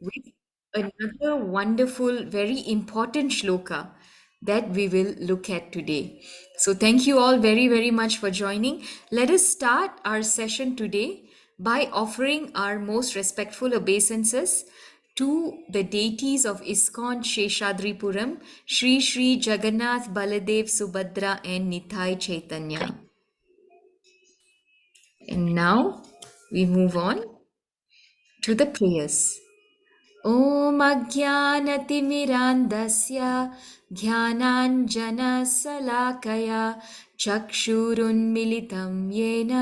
with another wonderful, very important shloka that we will look at today. So, thank you all very, very much for joining. Let us start our session today by offering our most respectful obeisances to the deities of ISKCON Sheshadripuram, Sri Sri Jagannath Baladev Subhadra and Nitai Chaitanya. And now we move on to the prayers. ॐ अज्ञानतिमिरान्धस्य ज्ञानाञ्जनशलाकया चक्षुरुन्मिलितं येन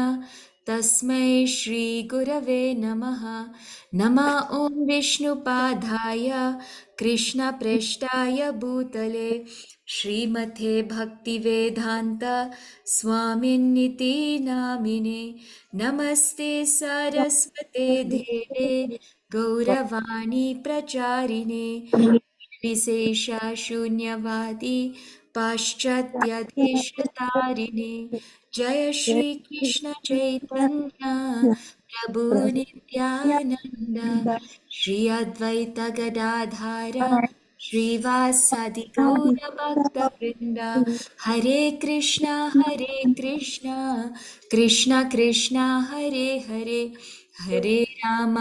तस्मै श्रीगुरवे नमः ॐ विष्णुपादाय कृष्णप्रेष्ठाय भूतले श्रीमते भक्तिवेदान्त स्वामिन्निति नामिने नमस्ते सरस्वते देवे गौरवाणी प्रचारिणे विशेषशून्यवादी पाश्चात्यदेशतारिणे जय श्री कृष्ण चैतन्य प्रभु नित्यानंद श्री अद्वैत गदाधार श्रीवासादि गौर भक्त वृंद हरे Krishna Krishna Krishna Hare Hare Hare Ram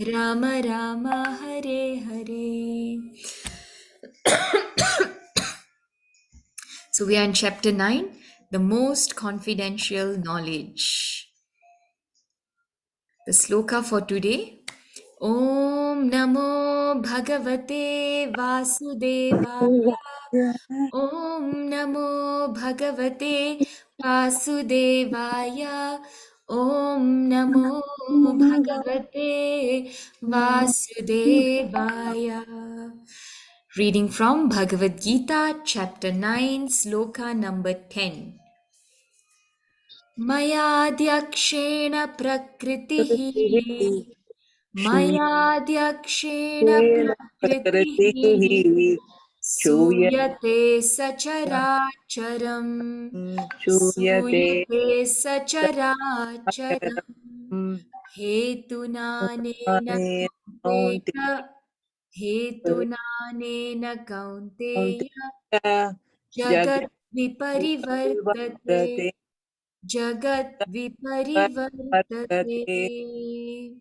Ram Ram Hare Hare. So we are in chapter 9, the most confidential knowledge. The sloka for today. Om Namo Bhagavate Vasudevaya. Om Namo Bhagavate Vasudevaya. Om Namo Bhagavate Vasudevaya. Reading from Bhagavad Gita, chapter 9, sloka number 10. मयाद्यक्षेण प्रकृतिः मयाद्यक्षेण प्रकृतिः सूयते सचराचरम् सूयते सचराचरम् हेतुनानेन कौन्तेय हेतुनानेन कौन्तेय जगत् विपरिवर्तते Jagat Viparivartate.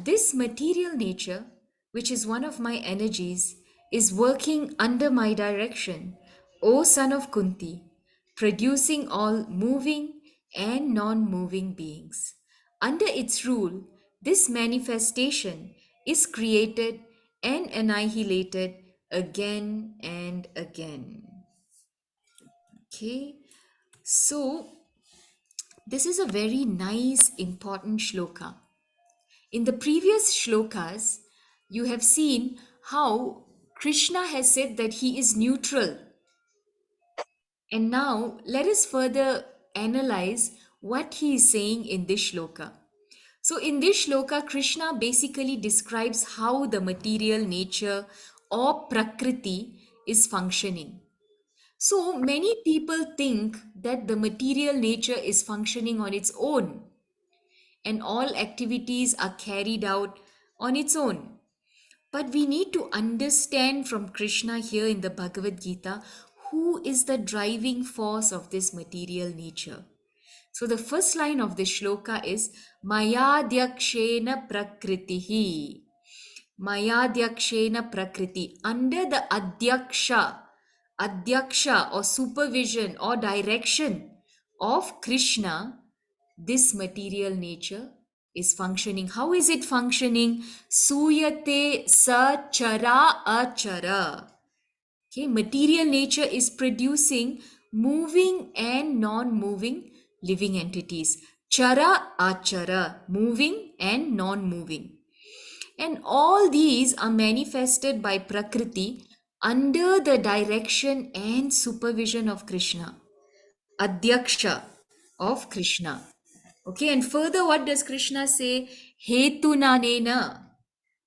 This material nature, which is one of my energies, is working under my direction, O son of Kunti, producing all moving and non moving beings. Under its rule, this manifestation is created and annihilated again and again. Okay, so this is a very nice, important shloka. In the previous shlokas, you have seen how Krishna has said that he is neutral. And now let us further analyze what he is saying in this shloka. So, in this shloka, Krishna basically describes how the material nature or Prakriti is functioning. So, many people think that the material nature is functioning on its own and all activities are carried out on its own. But we need to understand from Krishna here in the Bhagavad Gita who is the driving force of this material nature. So the first line of this shloka is Mayadhyakshena Prakritihi. Mayadhyakshena Prakriti. Under the Adhyaksha or supervision or direction of Krishna, this material nature is functioning. How is it functioning? Suyate sa chara achara. Okay, material nature is producing moving and non-moving living entities. Chara achara, moving and non-moving. And all these are manifested by Prakriti under the direction and supervision of Krishna, Adhyaksha of Krishna. Okay, and further, what does Krishna say? Hetunanena,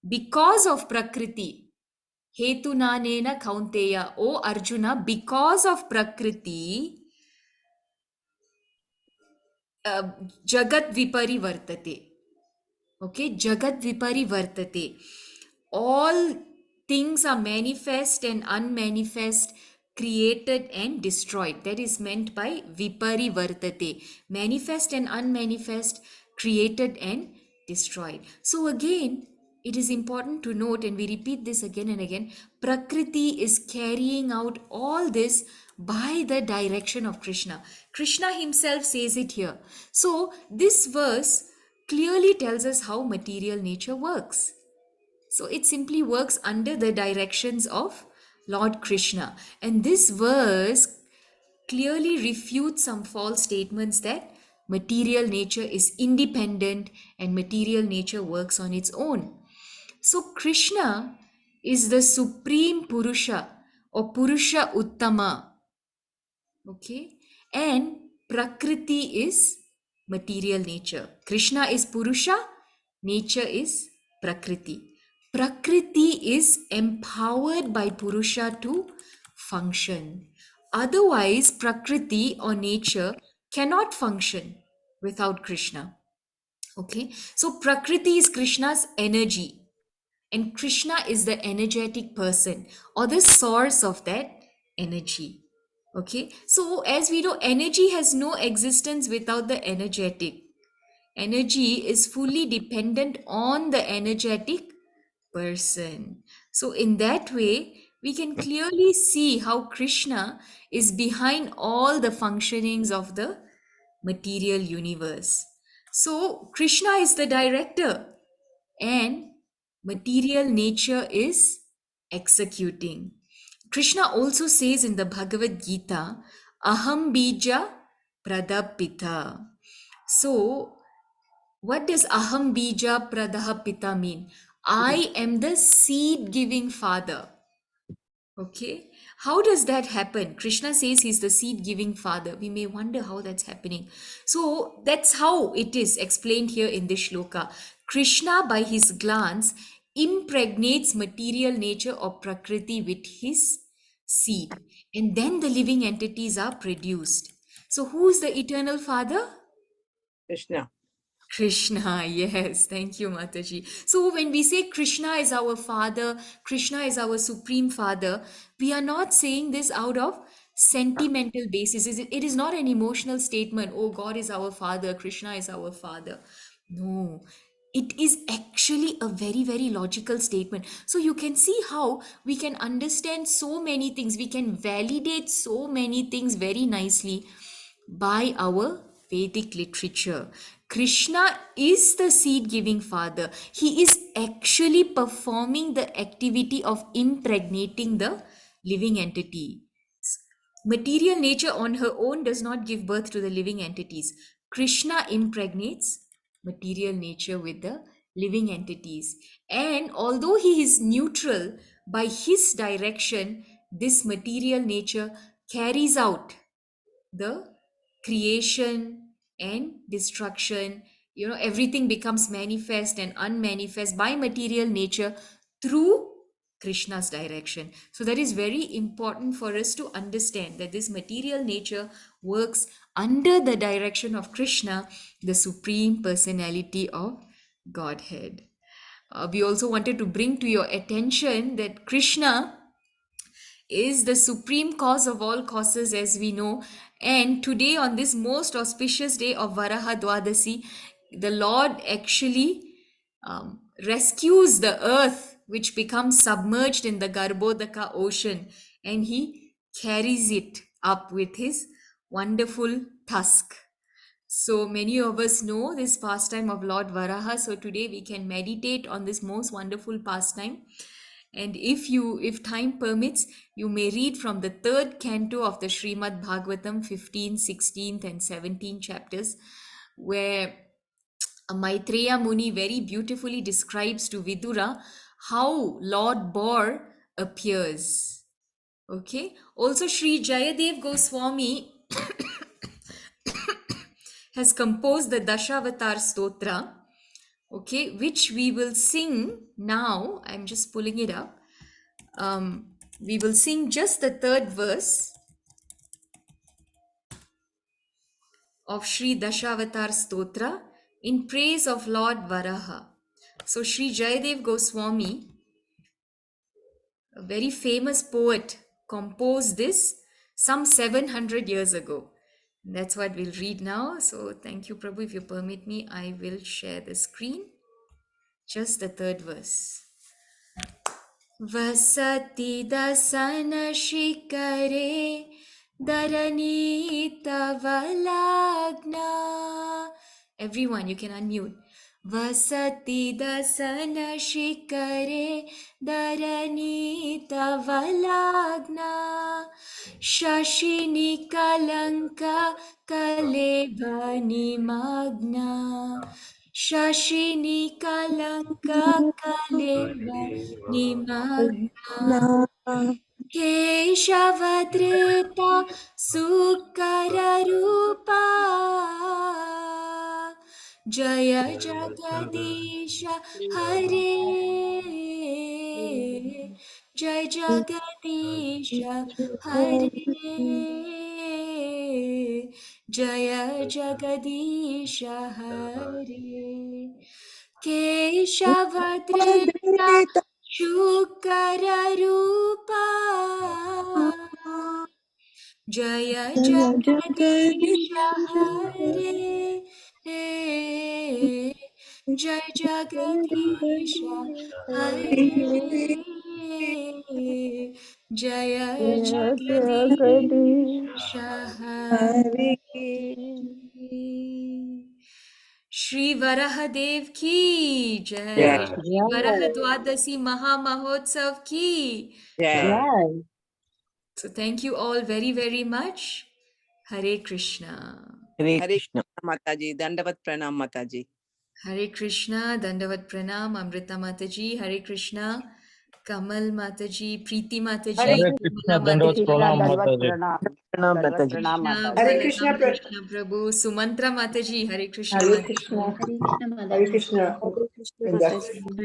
because of Prakriti. Hetunanena Kaunteya, O Arjuna, because of Prakriti, Jagat Vipari Vartate. Okay, Jagat Vipari Vartate. All things are manifest and unmanifest, created and destroyed. That is meant by Vipari Vartate. Manifest and unmanifest, created and destroyed. So again, it is important to note, and we repeat this again and again, Prakriti is carrying out all this by the direction of Krishna. Krishna himself says it here. So this verse clearly tells us how material nature works. So it simply works under the directions of Lord Krishna. And this verse clearly refutes some false statements that material nature is independent and material nature works on its own. So Krishna is the supreme Purusha or Purusha Uttama. Okay, and Prakriti is material nature. Krishna is Purusha, nature is Prakriti. Prakriti is empowered by Purusha to function. Otherwise, Prakriti or nature cannot function without Krishna. Okay, so Prakriti is Krishna's energy, and Krishna is the energetic person or the source of that energy. Okay, so as we know, energy has no existence without the energetic. Energy is fully dependent on the energetic person. So, in that way, we can clearly see how Krishna is behind all the functionings of the material universe. So, Krishna is the director and material nature is executing. Krishna also says in the Bhagavad Gita, Aham Bija Pradapita. So, what does Aham Bija Pradapita mean? I am the seed giving father. Okay. How does that happen? Krishna says he's the seed giving father. We may wonder how that's happening. So that's how it is explained here in this shloka. Krishna, by his glance, impregnates material nature or Prakriti with his seed. And then the living entities are produced. So who's the eternal father? Krishna. Krishna, yes, thank you, Mataji. So, when we say Krishna is our father, Krishna is our supreme father, we are not saying this out of sentimental basis. It is not an emotional statement, oh, God is our father, Krishna is our father. No, it is actually a very, very logical statement. So, you can see how we can understand so many things, we can validate so many things very nicely by our Vedic literature. Krishna is the seed giving father. He is actually performing the activity of impregnating the living entity. Material nature on her own does not give birth to the living entities. Krishna impregnates material nature with the living entities. And although he is neutral, by his direction, this material nature carries out the creation and destruction. Everything becomes manifest and unmanifest by material nature through Krishna's direction. So that is very important for us to understand that this material nature works under the direction of Krishna, the supreme personality of Godhead. We also wanted to bring to your attention that Krishna is the supreme cause of all causes, as we know. And today, on this most auspicious day of Varaha Dwadasi, the Lord actually rescues the earth, which becomes submerged in the Garbhodaka ocean, and he carries it up with his wonderful tusk. So many of us know this pastime of Lord Varaha. So today we can meditate on this most wonderful pastime. And if time permits, you may read from the third canto of the Srimad Bhagavatam, 15th, 16th, and 17th chapters, where Maitreya Muni very beautifully describes to Vidura how Lord Bor appears. Okay. Also, Sri Jayadev Goswami has composed the Dashavatar Stotra, okay, which we will sing now. I'm just pulling it up. We will sing just the third verse of Sri Dashavatar Stotra, in praise of Lord Varaha. So Sri Jayadev Goswami, a very famous poet, composed this some 700 years ago. That's what we'll read now. So thank you, Prabhu. If you permit me, I will share the screen. Just the third verse. Vasati dasana shikare dharanita valagna. Everyone, you can unmute. Vasati dasana shikare dharanita valagna. Shashini kalanka kalebani magna. Shashini kalanka kaleva nimagna. केशवधृता सुकररूपा जय जगदीश हरे जय जगदीश हरे जय जगदीश हरे केशवधृता शुकररूपा जय जगदीश हरे जय जगदीश हरे जय जगदीश हरे श्री वराहदेव की जय। श्री वराह द्वादशी महामहोत्सव की। Jai. So thank you all very, very much. Hare Krishna. Hare Hare Krishna. Krishna Mataji. Dandavat Pranam Mataji. Hare Krishna. Dandavat Pranam. Amrita Mataji. Hare Krishna. Kamal Mataji. Preeti Mataji. Hare Kamala Krishna, Mataji. Dandavat Krishna, Pranam Dalvat Mataji. Pranam. Pranam Dalvat Mataji. Pranam Krishna, Mataji. Hare Balaram Krishna, Krishna Prabhu. Sumantra Mataji. Hare Krishna Hare Mataji. Krishna, Hare Krishna Hare Mataji. Krishna, Hare Krishna Vrnda. Mataji.